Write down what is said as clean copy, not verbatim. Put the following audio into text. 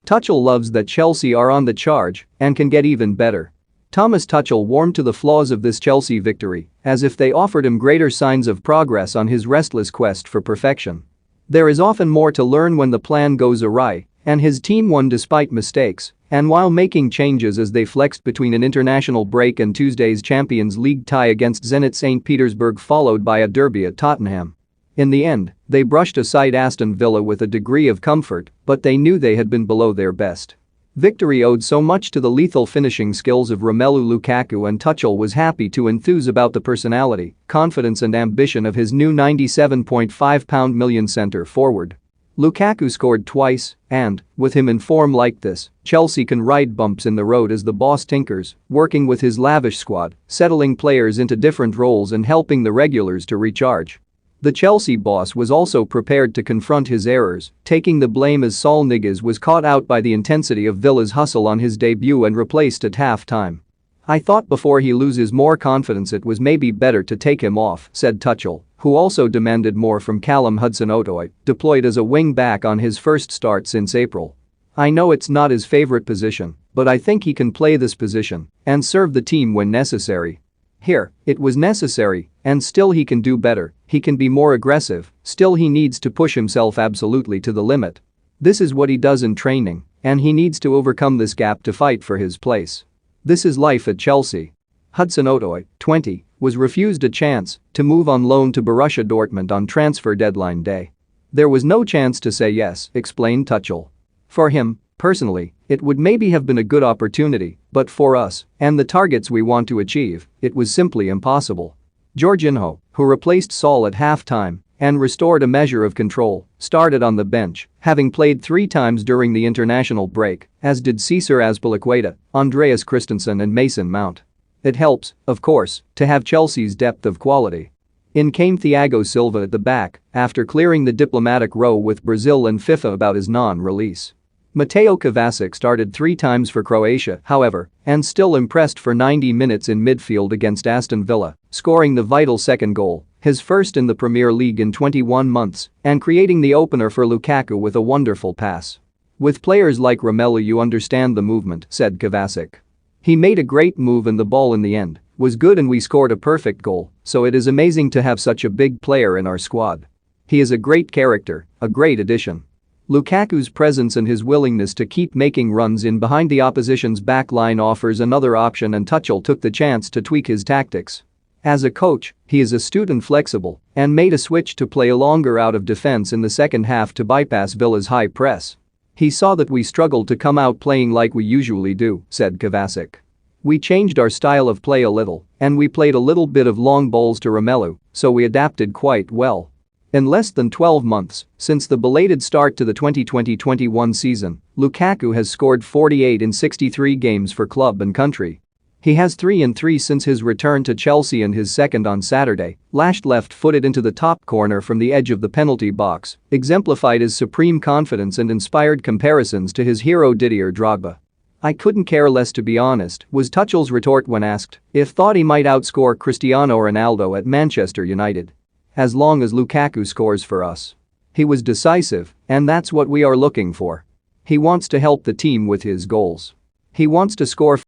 Tuchel loves that Chelsea are on the charge and can get even better. Thomas Tuchel warmed to the flaws of this Chelsea victory, as if they offered him greater signs of progress on his restless quest for perfection. There is often more to learn when the plan goes awry, and his team won despite mistakes, and while making changes as they flexed between an international break and Tuesday's Champions League tie against Zenit St. Petersburg followed by a derby at Tottenham. In the end, they brushed aside Aston Villa with a degree of comfort, but they knew they had been below their best. Victory owed so much to the lethal finishing skills of Romelu Lukaku, and Tuchel was happy to enthuse about the personality, confidence and ambition of his new £97.5 million centre-forward. Lukaku scored twice, and, with him in form like this, Chelsea can ride bumps in the road as the boss tinkers, working with his lavish squad, settling players into different roles and helping the regulars to recharge. The Chelsea boss was also prepared to confront his errors, taking the blame as Saul Niguez was caught out by the intensity of Villa's hustle on his debut and replaced at half-time. "I thought before he loses more confidence it was maybe better to take him off," said Tuchel, who also demanded more from Callum Hudson-Odoi, deployed as a wing-back on his first start since April. "I know it's not his favorite position, but I think he can play this position and serve the team when necessary. Here, it was necessary, and still he can do better, he can be more aggressive, still he needs to push himself absolutely to the limit. This is what he does in training, and he needs to overcome this gap to fight for his place. This is life at Chelsea." Hudson-Odoi, 20, was refused a chance to move on loan to Borussia Dortmund on transfer deadline day. "There was no chance to say yes," explained Tuchel. "For him, personally, it would maybe have been a good opportunity, but for us and the targets we want to achieve, it was simply impossible." Jorginho, who replaced Saul at half-time and restored a measure of control, started on the bench, having played 3 times during the international break, as did Cesar Azpilicueta, Andreas Christensen and Mason Mount. It helps, of course, to have Chelsea's depth of quality. In came Thiago Silva at the back after clearing the diplomatic row with Brazil and FIFA about his non-release. Mateo Kovacic started 3 times for Croatia, however, and still impressed for 90 minutes in midfield against Aston Villa, scoring the vital second goal, his first in the Premier League in 21 months, and creating the opener for Lukaku with a wonderful pass. "With players like Romelu you understand the movement," said Kovacic. "He made a great move and the ball in the end was good and we scored a perfect goal, so it is amazing to have such a big player in our squad. He is a great character, a great addition." Lukaku's presence and his willingness to keep making runs in behind the opposition's back line offers another option, and Tuchel took the chance to tweak his tactics. As a coach, he is astute and flexible and made a switch to play longer out of defense in the second half to bypass Villa's high press. "He saw that we struggled to come out playing like we usually do," said Kovacic. "We changed our style of play a little and we played a little bit of long balls to Romelu, so we adapted quite well." In less than 12 months since the belated start to the 2020-21 season, Lukaku has scored 48 in 63 games for club and country. He has 3 and 3 since his return to Chelsea, and his second on Saturday, lashed left-footed into the top corner from the edge of the penalty box, exemplified his supreme confidence and inspired comparisons to his hero Didier Drogba. "I couldn't care less, to be honest," was Tuchel's retort when asked if thought he might outscore Cristiano Ronaldo at Manchester United. "As long as Lukaku scores for us. He was decisive, and that's what we are looking for. He wants to help the team with his goals. He wants to score